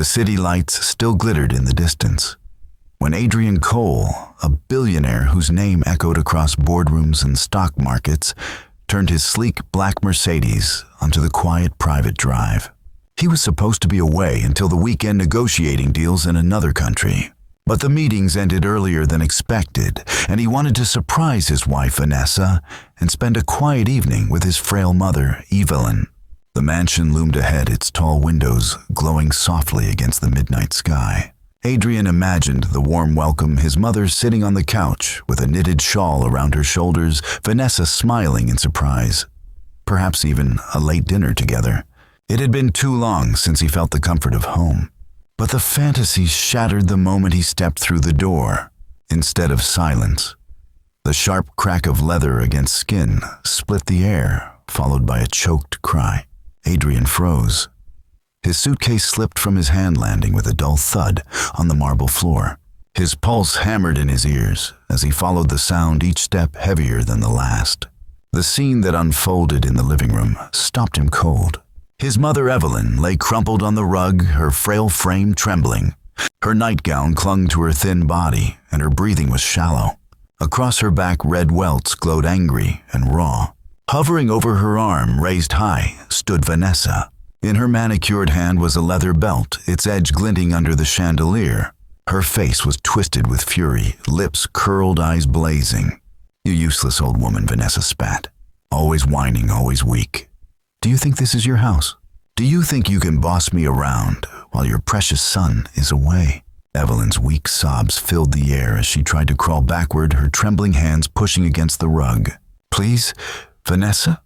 city lights still glittered in the distance. When Adrian Cole, a billionaire whose name echoed across boardrooms and stock markets, turned his sleek black Mercedes onto the quiet private drive. He was supposed to be away until the weekend negotiating deals in another country. But the meetings ended earlier than expected, and he wanted to surprise his wife, Vanessa, and spend a quiet evening with his frail mother, Evelyn. The mansion loomed ahead, its tall windows glowing softly against the midnight sky. Adrian imagined the warm welcome, his mother sitting on the couch with a knitted shawl around her shoulders, Vanessa smiling in surprise. Perhaps even a late dinner together. It had been too long since he felt the comfort of home. But the fantasy shattered the moment he stepped through the door. Instead of silence, the sharp crack of leather against skin split the air, followed by a choked cry. Adrian froze. His suitcase slipped from his hand, landing with a dull thud on the marble floor. His pulse hammered in his ears as he followed the sound, each step heavier than the last. The scene that unfolded in the living room stopped him cold. His mother, Evelyn, lay crumpled on the rug, her frail frame trembling. Her nightgown clung to her thin body, and her breathing was shallow. Across her back, red welts glowed angry and raw. Hovering over her arm, raised high, stood Vanessa. In her manicured hand was a leather belt, its edge glinting under the chandelier. Her face was twisted with fury, lips curled, eyes blazing. "You useless old woman," Vanessa spat. "Always whining, always weak. Do you think this is your house? Do you think you can boss me around while your precious son is away?" Evelyn's weak sobs filled the air as she tried to crawl backward, her trembling hands pushing against the rug. "Please, Vanessa?"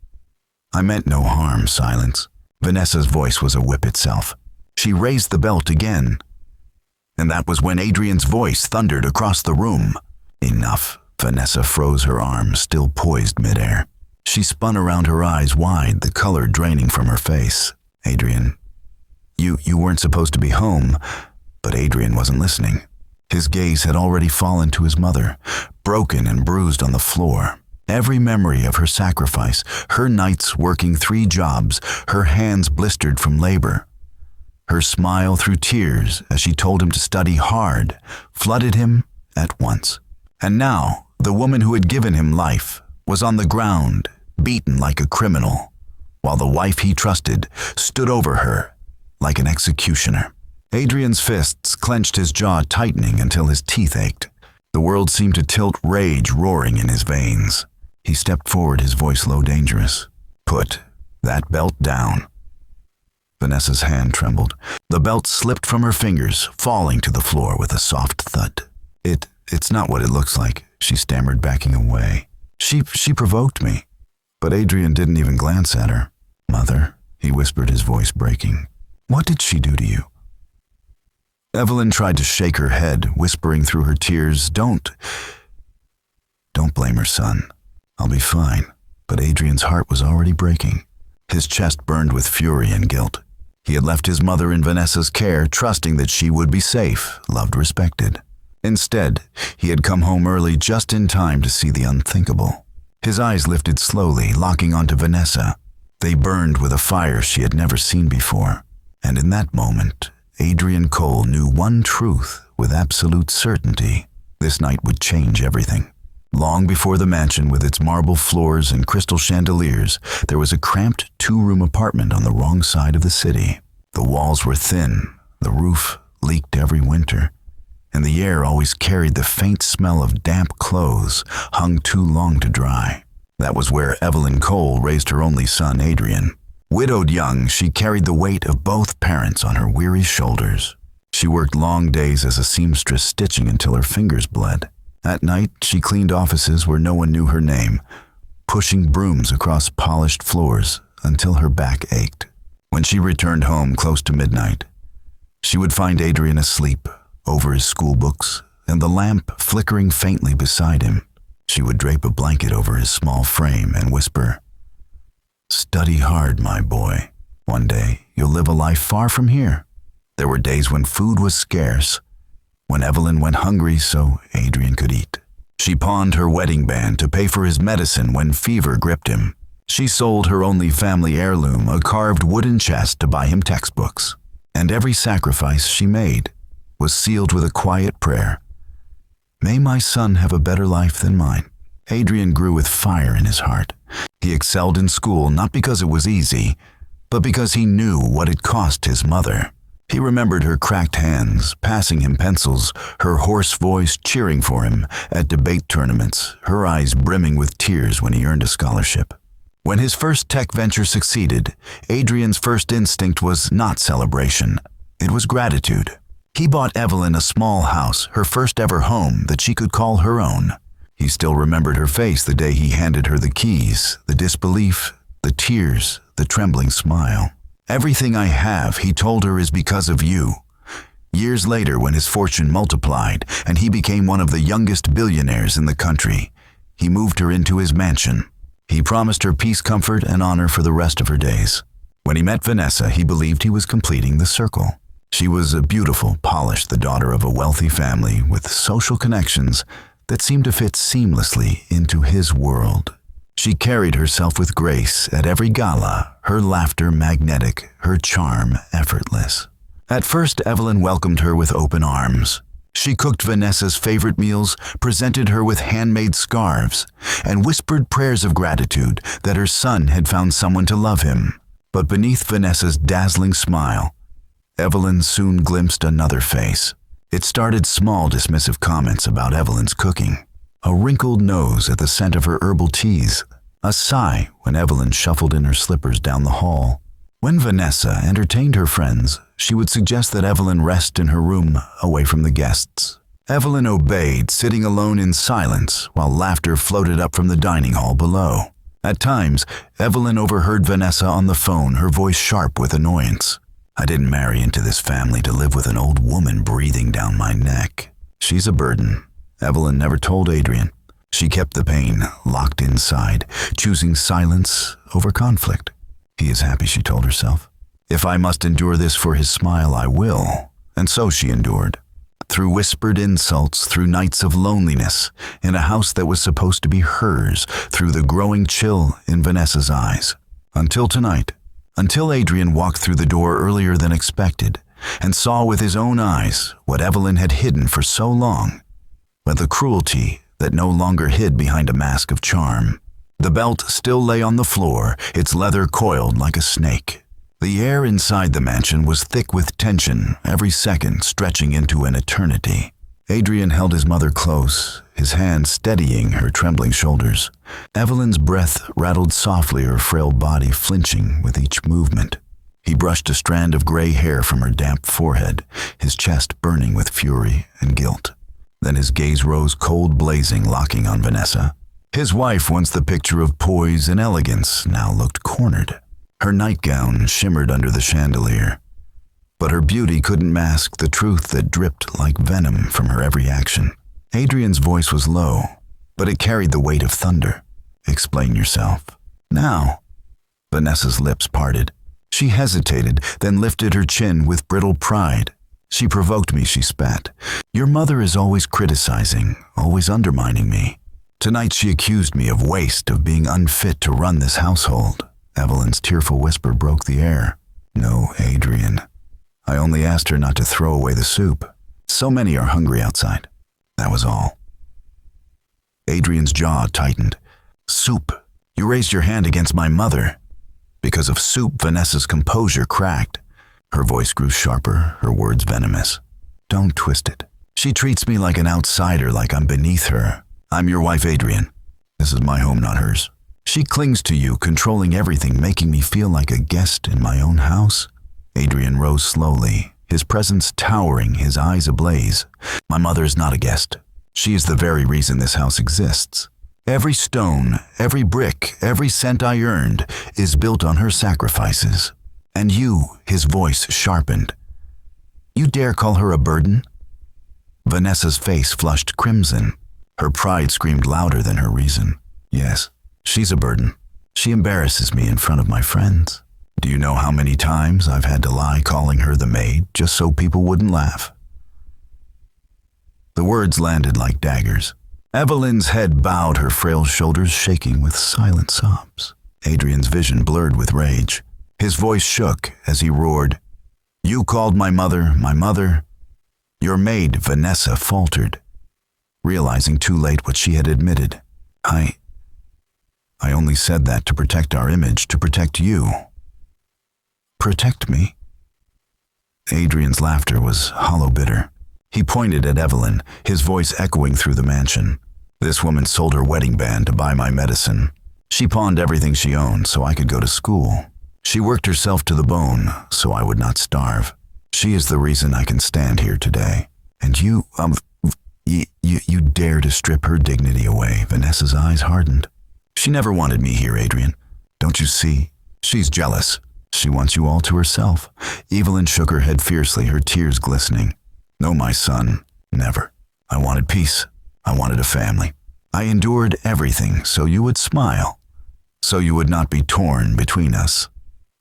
"I meant no harm." Silence. Vanessa's voice was a whip itself. She raised the belt again. And that was when Adrian's voice thundered across the room. "Enough." Vanessa froze, her arm still poised midair. She spun around, her eyes wide, the color draining from her face. "Adrian, you weren't supposed to be home." But Adrian wasn't listening. His gaze had already fallen to his mother, broken and bruised on the floor. Every memory of her sacrifice, her nights working 3 jobs, her hands blistered from labor. Her smile through tears as she told him to study hard, flooded him at once. And now, the woman who had given him life was on the ground, beaten like a criminal, while the wife he trusted stood over her like an executioner. Adrian's fists clenched, his jaw tightening until his teeth ached. The world seemed to tilt, rage roaring in his veins. He stepped forward, his voice low, dangerous. "Put that belt down." Vanessa's hand trembled. The belt slipped from her fingers, falling to the floor with a soft thud. It's not what it looks like," she stammered, backing away. She provoked me." But Adrian didn't even glance at her. "Mother," he whispered, his voice breaking. "What did she do to you?" Evelyn tried to shake her head, whispering through her tears, Don't blame her, son. I'll be fine." But Adrian's heart was already breaking. His chest burned with fury and guilt. He had left his mother in Vanessa's care, trusting that she would be safe, loved, respected. Instead, he had come home early just in time to see the unthinkable. His eyes lifted slowly, locking onto Vanessa. They burned with a fire she had never seen before. And in that moment, Adrian Cole knew one truth with absolute certainty. This night would change everything. Long before the mansion with its marble floors and crystal chandeliers, there was a cramped 2-room apartment on the wrong side of the city. The walls were thin, the roof leaked every winter, and the air always carried the faint smell of damp clothes hung too long to dry. That was where Evelyn Cole raised her only son, Adrian. Widowed young, she carried the weight of both parents on her weary shoulders. She worked long days as a seamstress, stitching until her fingers bled. At night, she cleaned offices where no one knew her name, pushing brooms across polished floors until her back ached. When she returned home close to midnight, she would find Adrian asleep over his school books and the lamp flickering faintly beside him. She would drape a blanket over his small frame and whisper, "Study hard, my boy. One day, you'll live a life far from here." There were days when food was scarce, when Evelyn went hungry so Adrian could eat. She pawned her wedding band to pay for his medicine when fever gripped him. She sold her only family heirloom, a carved wooden chest, to buy him textbooks. and every sacrifice she made was sealed with a quiet prayer. May my son have a better life than mine. Adrian grew with fire in his heart. He excelled in school not because it was easy, but because he knew what it cost his mother. He remembered her cracked hands, passing him pencils, her hoarse voice cheering for him at debate tournaments, her eyes brimming with tears when he earned a scholarship. When his first tech venture succeeded, Adrian's first instinct was not celebration. It was gratitude. He bought Evelyn a small house, her first ever home that she could call her own. He still remembered her face the day he handed her the keys, the disbelief, the tears, the trembling smile. Everything I have, he told her, is because of you. Years later, when his fortune multiplied and he became one of the youngest billionaires in the country, he moved her into his mansion. He promised her peace, comfort, and honor for the rest of her days. When he met Vanessa, he believed he was completing the circle. She was a beautiful, polished, the daughter of a wealthy family with social connections that seemed to fit seamlessly into his world. She carried herself with grace at every gala, her laughter magnetic, her charm effortless. At first, Evelyn welcomed her with open arms. She cooked Vanessa's favorite meals, presented her with handmade scarves, and whispered prayers of gratitude that her son had found someone to love him. But beneath Vanessa's dazzling smile, Evelyn soon glimpsed another face. It started small dismissive comments about Evelyn's cooking, a wrinkled nose at the scent of her herbal teas, a sigh when Evelyn shuffled in her slippers down the hall. When Vanessa entertained her friends, she would suggest that Evelyn rest in her room away from the guests. Evelyn obeyed, sitting alone in silence while laughter floated up from the dining hall below. At times, Evelyn overheard Vanessa on the phone, her voice sharp with annoyance. I didn't marry into this family to live with an old woman breathing down my neck. She's a burden. Evelyn never told Adrian. She kept the pain locked inside, choosing silence over conflict. He is happy, she told herself. If I must endure this for his smile, I will. And so she endured. Through whispered insults, through nights of loneliness, in a house that was supposed to be hers, through the growing chill in Vanessa's eyes. Until tonight. Until Adrian walked through the door earlier than expected and saw with his own eyes what Evelyn had hidden for so long, but the cruelty that no longer hid behind a mask of charm. The belt still lay on the floor, its leather coiled like a snake. The air inside the mansion was thick with tension, every second stretching into an eternity. Adrian held his mother close, his hand steadying her trembling shoulders. Evelyn's breath rattled softly, her frail body flinching with each movement. He brushed a strand of gray hair from her damp forehead, his chest burning with fury and guilt. Then his gaze rose cold blazing, locking on Vanessa. His wife, once the picture of poise and elegance, now looked cornered. Her nightgown shimmered under the chandelier, but her beauty couldn't mask the truth that dripped like venom from her every action. Adrian's voice was low, but it carried the weight of thunder. Explain yourself. Now. Vanessa's lips parted. She hesitated, then lifted her chin with brittle pride. She provoked me, she spat. Your mother is always criticizing, always undermining me. Tonight she accused me of waste, of being unfit to run this household. Evelyn's tearful whisper broke the air. No, Adrian. I only asked her not to throw away the soup. So many are hungry outside. That was all. Adrian's jaw tightened. Soup. You raised your hand against my mother. Because of soup, Vanessa's composure cracked. Her voice grew sharper, her words venomous. Don't twist it. She treats me like an outsider, like I'm beneath her. I'm your wife, Adrian. This is my home, not hers. She clings to you, controlling everything, making me feel like a guest in my own house. Adrian rose slowly, his presence towering, his eyes ablaze. My mother is not a guest. She is the very reason this house exists. Every stone, every brick, every cent I earned is built on her sacrifices. And you, his voice sharpened. You dare call her a burden? Vanessa's face flushed crimson. Her pride screamed louder than her reason. Yes, she's a burden. She embarrasses me in front of my friends. Do you know how many times I've had to lie calling her the maid just so people wouldn't laugh? The words landed like daggers. Evelyn's head bowed, her frail shoulders shaking with silent sobs. Adrian's vision blurred with rage. His voice shook as he roared, You called my mother, my mother. Your maid, Vanessa, faltered, realizing too late what she had admitted. I only said that to protect our image, to protect you. Protect me? Adrian's laughter was hollow bitter. He pointed at Evelyn, his voice echoing through the mansion. This woman sold her wedding band to buy my medicine. She pawned everything she owned so I could go to school. She worked herself to the bone so I would not starve. She is the reason I can stand here today. And you dare to strip her dignity away. Vanessa's eyes hardened. She never wanted me here, Adrian. Don't you see? She's jealous. She wants you all to herself. Evelyn shook her head fiercely, her tears glistening. No, my son, never. I wanted peace. I wanted a family. I endured everything so you would smile, so you would not be torn between us.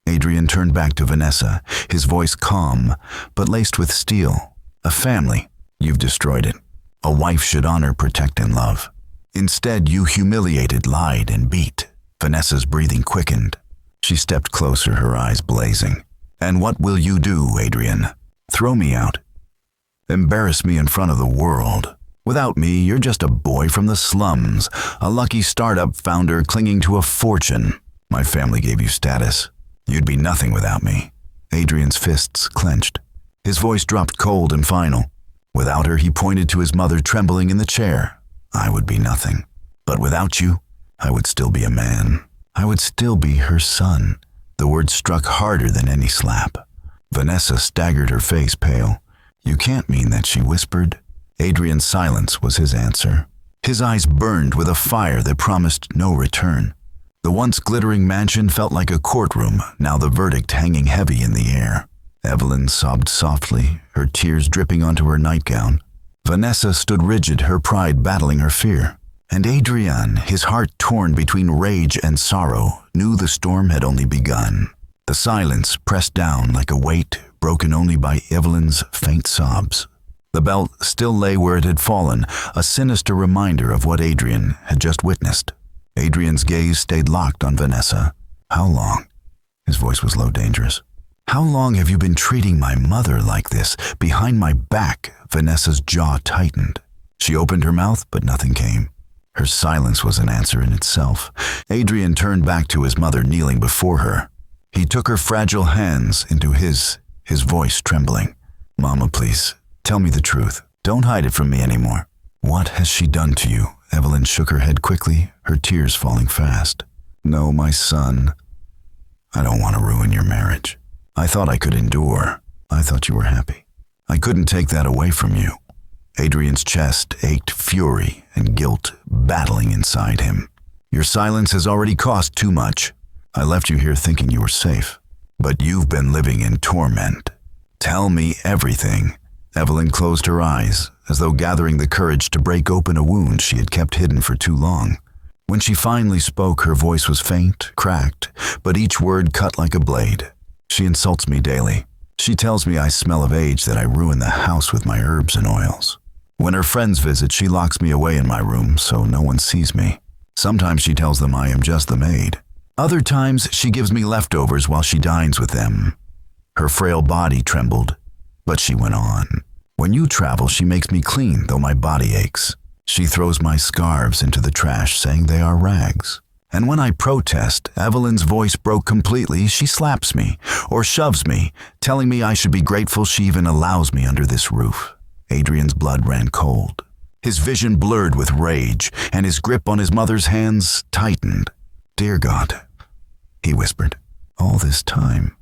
Adrian turned back to Vanessa, his voice calm, but laced with steel. A family, you've destroyed it. A wife should honor, protect, and love. Instead, you humiliated, lied, and beat. Vanessa's breathing quickened. She stepped closer, her eyes blazing. And what will you do, Adrian? Throw me out? Embarrass me in front of the world? Without me, you're just a boy from the slums, a lucky startup founder clinging to a fortune. My family gave you status. You'd be nothing without me. Adrian's fists clenched. His voice dropped cold and final. Without her, he pointed to his mother trembling in the chair. I would be nothing. But without you, I would still be a man. I would still be her son. The words struck harder than any slap. Vanessa staggered, her face pale. You can't mean that, she whispered. Adrian's silence was his answer. His eyes burned with a fire that promised no return. The once glittering mansion felt like a courtroom, now the verdict hanging heavy in the air. Evelyn sobbed softly, her tears dripping onto her nightgown. Vanessa stood rigid, her pride battling her fear. And Adrian, his heart torn between rage and sorrow, knew the storm had only begun. The silence pressed down like a weight, broken only by Evelyn's faint sobs. The belt still lay where it had fallen, a sinister reminder of what Adrian had just witnessed. Adrian's gaze stayed locked on Vanessa. How long? His voice was low, dangerous. How long have you been treating my mother like this? Behind my back, Vanessa's jaw tightened. She opened her mouth, but nothing came. Her silence was an answer in itself. Adrian turned back to his mother kneeling before her. He took her fragile hands into his voice trembling. Mama, please, tell me the truth. Don't hide it from me anymore. What has she done to you? Evelyn shook her head quickly, her tears falling fast. No, my son. I don't want to ruin your marriage. I thought I could endure. I thought you were happy. I couldn't take that away from you. Adrian's chest ached, fury and guilt battling inside him. Your silence has already cost too much. I left you here thinking you were safe, but you've been living in torment. Tell me everything. Evelyn closed her eyes, as though gathering the courage to break open a wound she had kept hidden for too long. When she finally spoke, her voice was faint, cracked, but each word cut like a blade. She insults me daily. She tells me I smell of age, that I ruin the house with my herbs and oils. When her friends visit, she locks me away in my room so no one sees me. Sometimes she tells them I am just the maid. Other times, she gives me leftovers while she dines with them. Her frail body trembled, but she went on. When you travel, she makes me clean, though my body aches. She throws my scarves into the trash, saying they are rags. And when I protest, Evelyn's voice broke completely. She slaps me, or shoves me, telling me I should be grateful she even allows me under this roof. Adrian's blood ran cold. His vision blurred with rage, and his grip on his mother's hands tightened. Dear God, he whispered. All this time.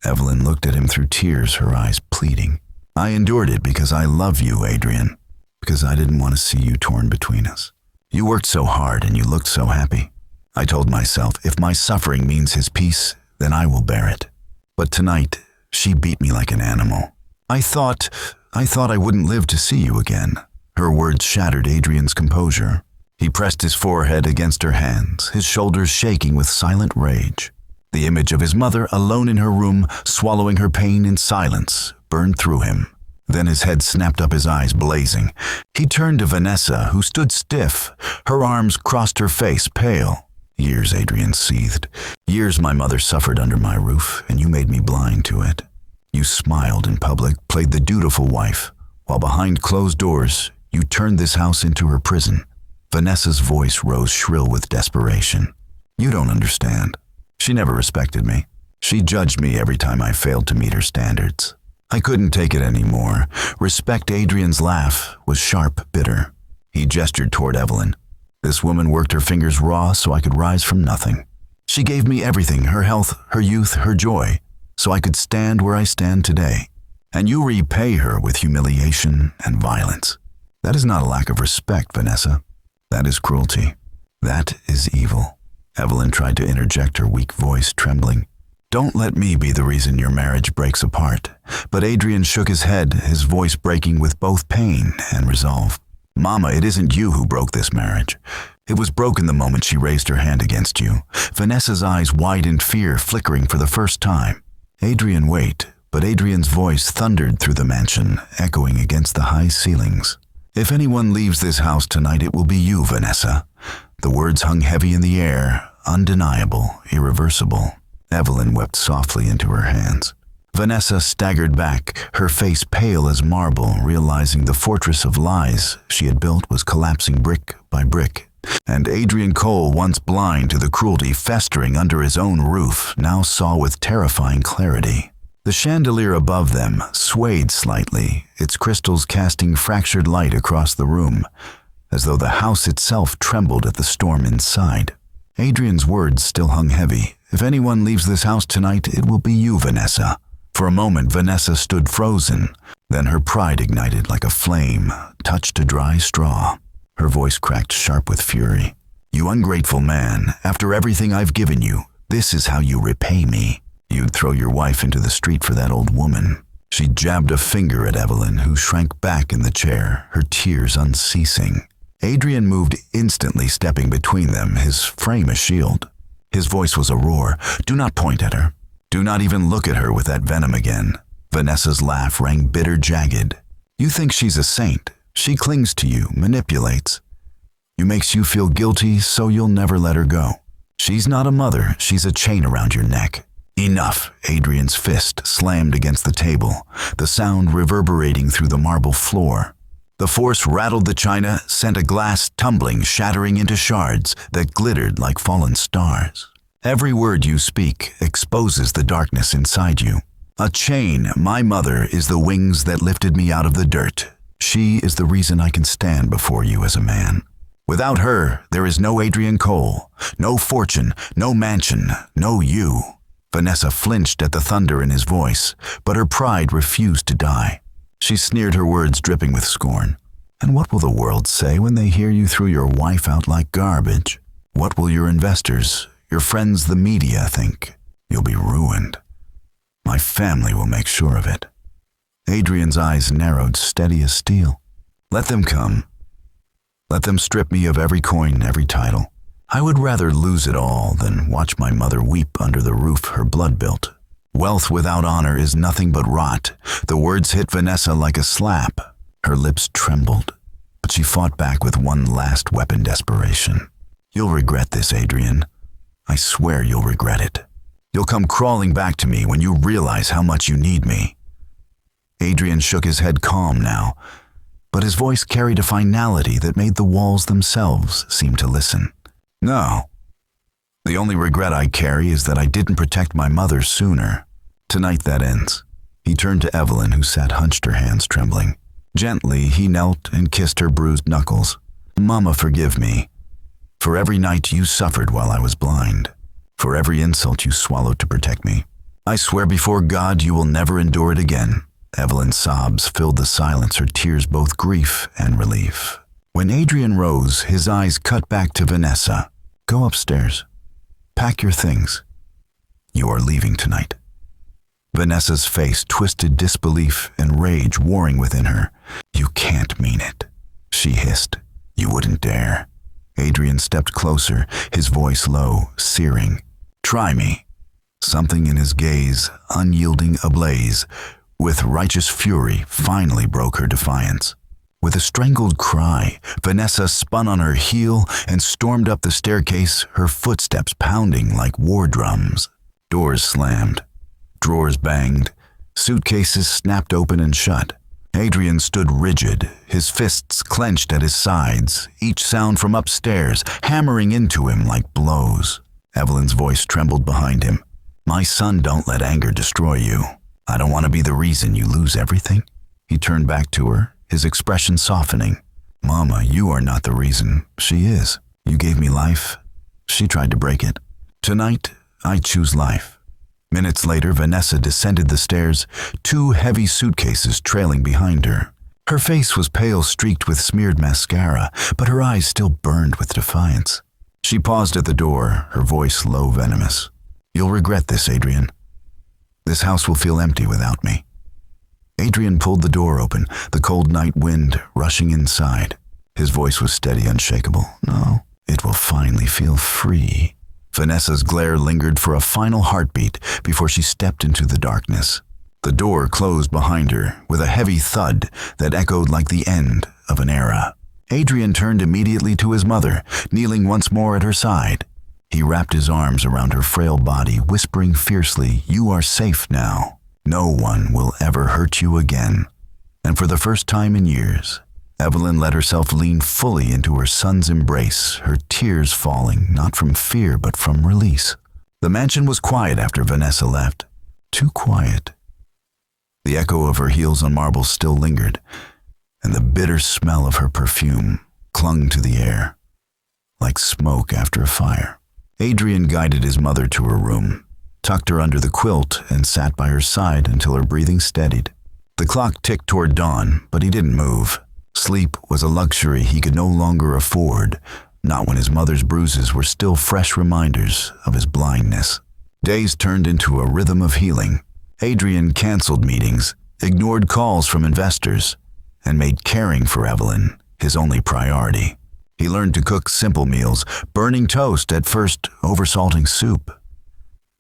Evelyn looked at him through tears, her eyes pleading. I endured it because I love you, Adrian, because I didn't want to see you torn between us. You worked so hard and you looked so happy. I told myself, if my suffering means his peace, then I will bear it. But tonight, she beat me like an animal. I thought I wouldn't live to see you again. Her words shattered Adrian's composure. He pressed his forehead against her hands, his shoulders shaking with silent rage. The image of his mother, alone in her room, swallowing her pain in silence, burned through him. Then his head snapped up, his eyes blazing. He turned to Vanessa, who stood stiff, her arms crossed her face, pale. Years, Adrian seethed. Years my mother suffered under my roof, and you made me blind to it. You smiled in public, played the dutiful wife, while behind closed doors, you turned this house into her prison. Vanessa's voice rose shrill with desperation. You don't understand. She never respected me. She judged me every time I failed to meet her standards. I couldn't take it anymore. Respect Adrian's laugh was sharp, bitter. He gestured toward Evelyn. This woman worked her fingers raw so I could rise from nothing. She gave me everything, her health, her youth, her joy, so I could stand where I stand today. And you repay her with humiliation and violence. That is not a lack of respect, Vanessa. That is cruelty. That is evil. Evelyn tried to interject, her weak voice trembling. Don't let me be the reason your marriage breaks apart. But Adrian shook his head, his voice breaking with both pain and resolve. Mama, it isn't you who broke this marriage. It was broken the moment she raised her hand against you. Vanessa's eyes widened, fear flickering for the first time. Adrian, wait. But Adrian's voice thundered through the mansion, echoing against the high ceilings. If anyone leaves this house tonight, it will be you, Vanessa. The words hung heavy in the air, undeniable, irreversible. Evelyn wept softly into her hands. Vanessa staggered back, her face pale as marble, realizing the fortress of lies she had built was collapsing brick by brick. And Adrian Cole, once blind to the cruelty festering under his own roof, now saw with terrifying clarity. The chandelier above them swayed slightly, its crystals casting fractured light across the room, as though the house itself trembled at the storm inside. Adrian's words still hung heavy. If anyone leaves this house tonight, it will be you, Vanessa. For a moment, Vanessa stood frozen. Then her pride ignited like a flame, touched a dry straw. Her voice cracked sharp with fury. You ungrateful man, after everything I've given you, this is how you repay me. You'd throw your wife into the street for that old woman. She jabbed a finger at Evelyn, who shrank back in the chair, her tears unceasing. Adrian moved instantly, stepping between them, his frame a shield. His voice was a roar. Do not point at her. Do not even look at her with that venom again. Vanessa's laugh rang bitter, jagged. You think she's a saint. She clings to you, manipulates. You makes you feel guilty, so you'll never let her go. She's not a mother, she's a chain around your neck. Enough, Adrian's fist slammed against the table, the sound reverberating through the marble floor. The force rattled the china, sent a glass tumbling, shattering into shards that glittered like fallen stars. Every word you speak exposes the darkness inside you. A chain, my mother, is the wings that lifted me out of the dirt. She is the reason I can stand before you as a man. Without her, there is no Adrian Cole, no fortune, no mansion, no you. Vanessa flinched at the thunder in his voice, but her pride refused to die. She sneered, her words dripping with scorn. And what will the world say when they hear you threw your wife out like garbage? What will your investors, your friends, the media think? You'll be ruined. My family will make sure of it. Adrian's eyes narrowed, steady as steel. Let them come. Let them strip me of every coin, every title. I would rather lose it all than watch my mother weep under the roof her blood built. Wealth without honor is nothing but rot. The words hit Vanessa like a slap. Her lips trembled, but she fought back with one last weapon, desperation. You'll regret this, Adrian. I swear you'll regret it. You'll come crawling back to me when you realize how much you need me. Adrian shook his head, calm now, but his voice carried a finality that made the walls themselves seem to listen. No. The only regret I carry is that I didn't protect my mother sooner. Tonight that ends. He turned to Evelyn, who sat hunched, her hands trembling. Gently, he knelt and kissed her bruised knuckles. Mama, forgive me. For every night you suffered while I was blind. For every insult you swallowed to protect me. I swear before God you will never endure it again. Evelyn's sobs filled the silence, her tears both grief and relief. When Adrian rose, his eyes cut back to Vanessa. Go upstairs. Pack your things. You are leaving tonight. Vanessa's face twisted, disbelief and rage warring within her. You can't mean it, she hissed. You wouldn't dare. Adrian stepped closer, his voice low, searing. Try me. Something in his gaze, unyielding ablaze, with righteous fury, finally broke her defiance. With a strangled cry, Vanessa spun on her heel and stormed up the staircase, her footsteps pounding like war drums. Doors slammed, drawers banged, Suitcases snapped open and shut. Adrian stood rigid, his fists clenched at his sides, each sound from upstairs hammering into him like blows. Evelyn's voice trembled behind him. "My son, don't let anger destroy you. I don't want to be the reason you lose everything." He turned back to her, his expression softening. "Mama, you are not the reason. She is. You gave me life. She tried to break it. Tonight, I choose life." Minutes later, Vanessa descended the stairs, 2 heavy suitcases trailing behind her. Her face was pale, streaked with smeared mascara, but her eyes still burned with defiance. She paused at the door, her voice low, venomous. "You'll regret this, Adrian. This house will feel empty without me." Adrian pulled the door open, the cold night wind rushing inside. His voice was steady, unshakable. "No, it will finally feel free." Vanessa's glare lingered for a final heartbeat before she stepped into the darkness. The door closed behind her with a heavy thud that echoed like the end of an era. Adrian turned immediately to his mother, kneeling once more at her side. He wrapped his arms around her frail body, whispering fiercely, "You are safe now. No one will ever hurt you again." And for the first time in years, Evelyn let herself lean fully into her son's embrace, her tears falling not from fear but from release. The mansion was quiet after Vanessa left. Too quiet. The echo of her heels on marble still lingered, and the bitter smell of her perfume clung to the air, like smoke after a fire. Adrian guided his mother to her room, tucked her under the quilt, and sat by her side until her breathing steadied. The clock ticked toward dawn, but he didn't move. Sleep was a luxury he could no longer afford, not when his mother's bruises were still fresh reminders of his blindness. Days turned into a rhythm of healing. Adrian canceled meetings, ignored calls from investors, and made caring for Evelyn his only priority. He learned to cook simple meals, burning toast at first, oversalting soup.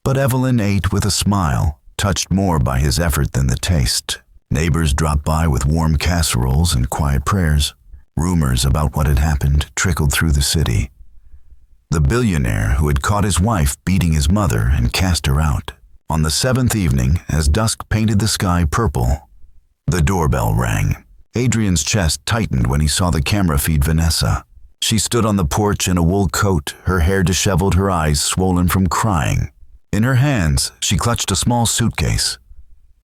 But Evelyn ate with a smile, touched more by his effort than the taste. Neighbors dropped by with warm casseroles and quiet prayers. Rumors about what had happened trickled through the city. The billionaire who had caught his wife beating his mother and cast her out. On the 7th evening, as dusk painted the sky purple, the doorbell rang. Adrian's chest tightened when he saw the camera feed Vanessa. She stood on the porch in a wool coat, her hair disheveled, her eyes swollen from crying. In her hands, she clutched a small suitcase.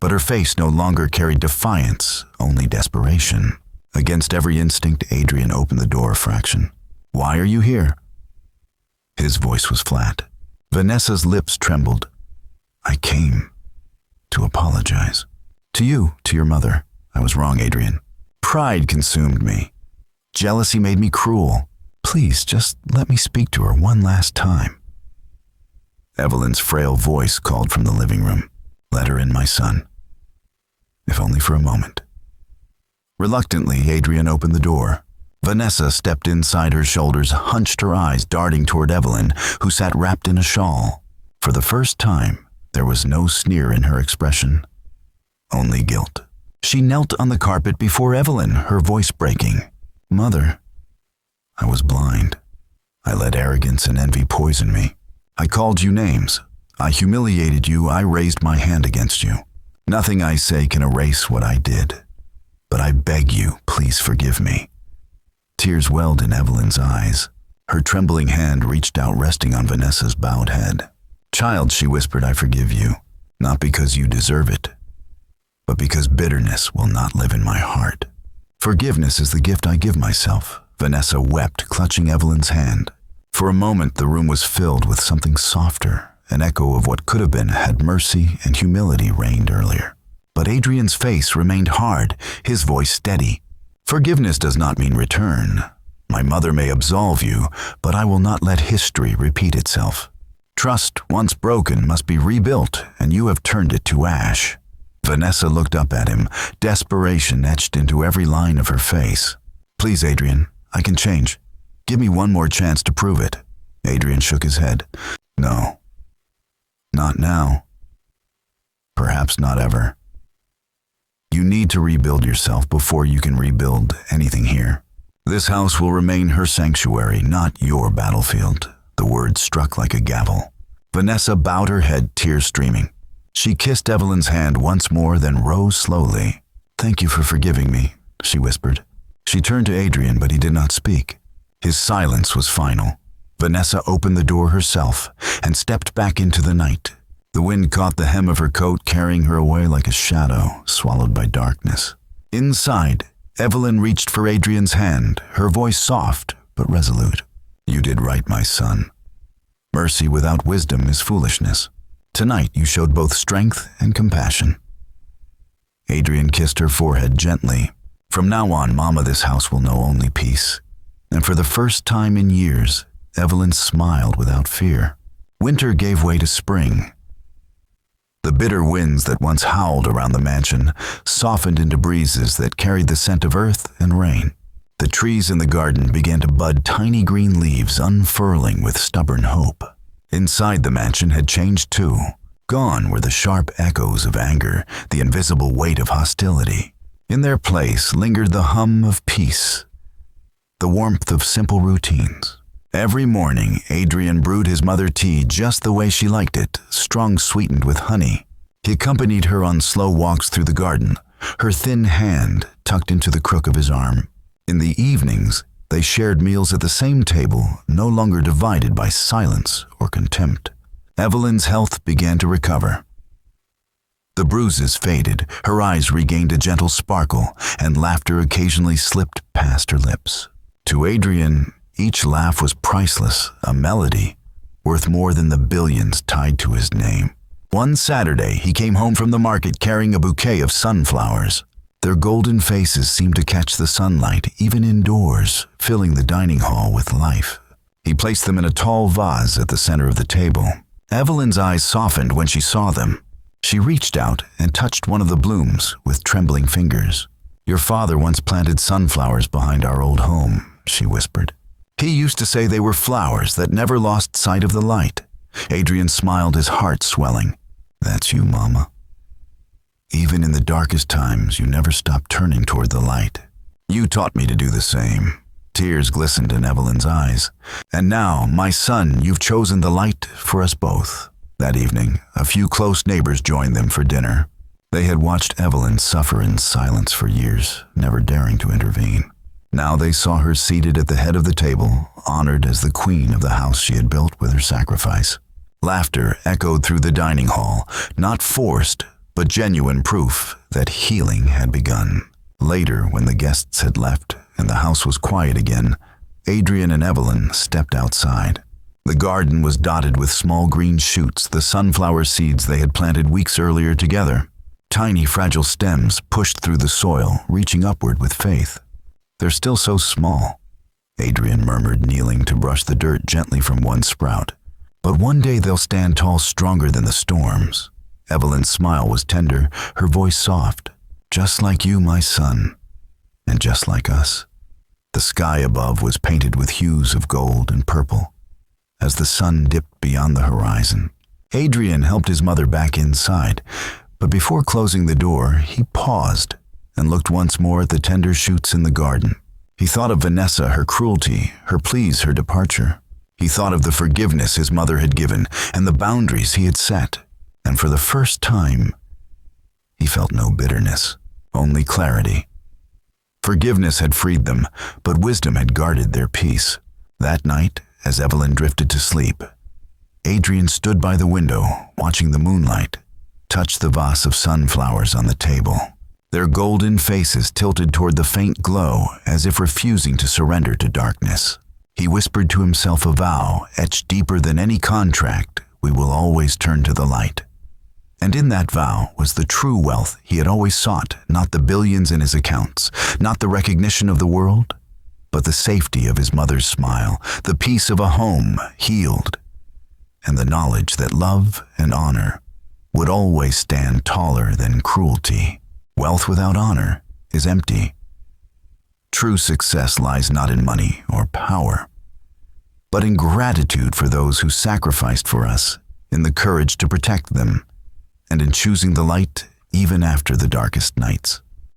But her face no longer carried defiance, only desperation. Against every instinct, Adrian opened the door a fraction. "Why are you here?" His voice was flat. Vanessa's lips trembled. "I came to apologize. To you, to your mother. I was wrong, Adrian. Pride consumed me. Jealousy made me cruel. Please, just let me speak to her one last time." Evelyn's frail voice called from the living room. "Let her in, my son. If only for a moment." Reluctantly, Adrian opened the door. Vanessa stepped inside, her shoulders hunched, her eyes darting toward Evelyn, who sat wrapped in a shawl. For the first time, there was no sneer in her expression, only guilt. She knelt on the carpet before Evelyn, her voice breaking. "Mother, I was blind. I let arrogance and envy poison me. I called you names. I humiliated you. I raised my hand against you. Nothing I say can erase what I did. But I beg you, please forgive me." Tears welled in Evelyn's eyes. Her trembling hand reached out, resting on Vanessa's bowed head. "Child," she whispered, "I forgive you, not because you deserve it, but because bitterness will not live in my heart. Forgiveness is the gift I give myself." Vanessa wept, clutching Evelyn's hand. For a moment, the room was filled with something softer, an echo of what could have been had mercy and humility reigned earlier. But Adrian's face remained hard, his voice steady. "Forgiveness does not mean return. My mother may absolve you, but I will not let history repeat itself. Trust, once broken, must be rebuilt, and you have turned it to ash." Vanessa looked up at him, desperation etched into every line of her face. "Please, Adrian, I can change. Give me one more chance to prove it." Adrian shook his head. "No. Not now. Perhaps not ever. You need to rebuild yourself before you can rebuild anything here. This house will remain her sanctuary, not your battlefield." The words struck like a gavel. Vanessa bowed her head, tears streaming. She kissed Evelyn's hand once more, then rose slowly. "Thank you for forgiving me," she whispered. She turned to Adrian, but he did not speak. His silence was final. Vanessa opened the door herself and stepped back into the night. The wind caught the hem of her coat, carrying her away like a shadow swallowed by darkness. Inside, Evelyn reached for Adrian's hand, her voice soft but resolute. "You did right, my son. Mercy without wisdom is foolishness. Tonight you showed both strength and compassion." Adrian kissed her forehead gently. "From now on, Mama, this house will know only peace." And for the first time in years, Evelyn smiled without fear. Winter gave way to spring. The bitter winds that once howled around the mansion softened into breezes that carried the scent of earth and rain. The trees in the garden began to bud tiny green leaves, unfurling with stubborn hope. Inside the mansion had changed too. Gone were the sharp echoes of anger, the invisible weight of hostility. In their place lingered the hum of peace, the warmth of simple routines. Every morning, Adrian brewed his mother tea just the way she liked it, strong sweetened with honey. He accompanied her on slow walks through the garden, her thin hand tucked into the crook of his arm. In the evenings, they shared meals at the same table, no longer divided by silence or contempt. Evelyn's health began to recover. The bruises faded, her eyes regained a gentle sparkle, and laughter occasionally slipped past her lips. To Adrian, each laugh was priceless, a melody, worth more than the billions tied to his name. One Saturday, he came home from the market carrying a bouquet of sunflowers. Their golden faces seemed to catch the sunlight, even indoors, filling the dining hall with life. He placed them in a tall vase at the center of the table. Evelyn's eyes softened when she saw them. She reached out and touched one of the blooms with trembling fingers. "Your father once planted sunflowers behind our old home," she whispered. "He used to say they were flowers that never lost sight of the light." Adrian smiled, his heart swelling. "That's you, Mama. Even in the darkest times, you never stopped turning toward the light. You taught me to do the same." Tears glistened in Evelyn's eyes. "And now, my son, you've chosen the light for us both." That evening, a few close neighbors joined them for dinner. They had watched Evelyn suffer in silence for years, never daring to intervene. Now they saw her seated at the head of the table, honored as the queen of the house she had built with her sacrifice. Laughter echoed through the dining hall, not forced, but genuine proof that healing had begun. Later, when the guests had left and the house was quiet again, Adrian and Evelyn stepped outside. The garden was dotted with small green shoots, the sunflower seeds they had planted weeks earlier together. Tiny, fragile stems pushed through the soil, reaching upward with faith. "They're still so small," Adrian murmured, kneeling to brush the dirt gently from one sprout. "But one day they'll stand tall, stronger than the storms." Evelyn's smile was tender, her voice soft. "Just like you, my son, and just like us." The sky above was painted with hues of gold and purple as the sun dipped beyond the horizon. Adrian helped his mother back inside, but before closing the door, he paused and looked once more at the tender shoots in the garden. He thought of Vanessa, her cruelty, her pleas, her departure. He thought of the forgiveness his mother had given and the boundaries he had set. And for the first time, he felt no bitterness, only clarity. Forgiveness had freed them, but wisdom had guarded their peace. That night, as Evelyn drifted to sleep, Adrian stood by the window, watching the moonlight touch the vase of sunflowers on the table. Their golden faces tilted toward the faint glow, as if refusing to surrender to darkness. He whispered to himself a vow, etched deeper than any contract: "We will always turn to the light." And in that vow was the true wealth he had always sought, not the billions in his accounts, not the recognition of the world, but the safety of his mother's smile, the peace of a home healed, and the knowledge that love and honor would always stand taller than cruelty. Wealth without honor is empty. True success lies not in money or power, but in gratitude for those who sacrificed for us, in the courage to protect them, and in choosing the light even after the darkest nights.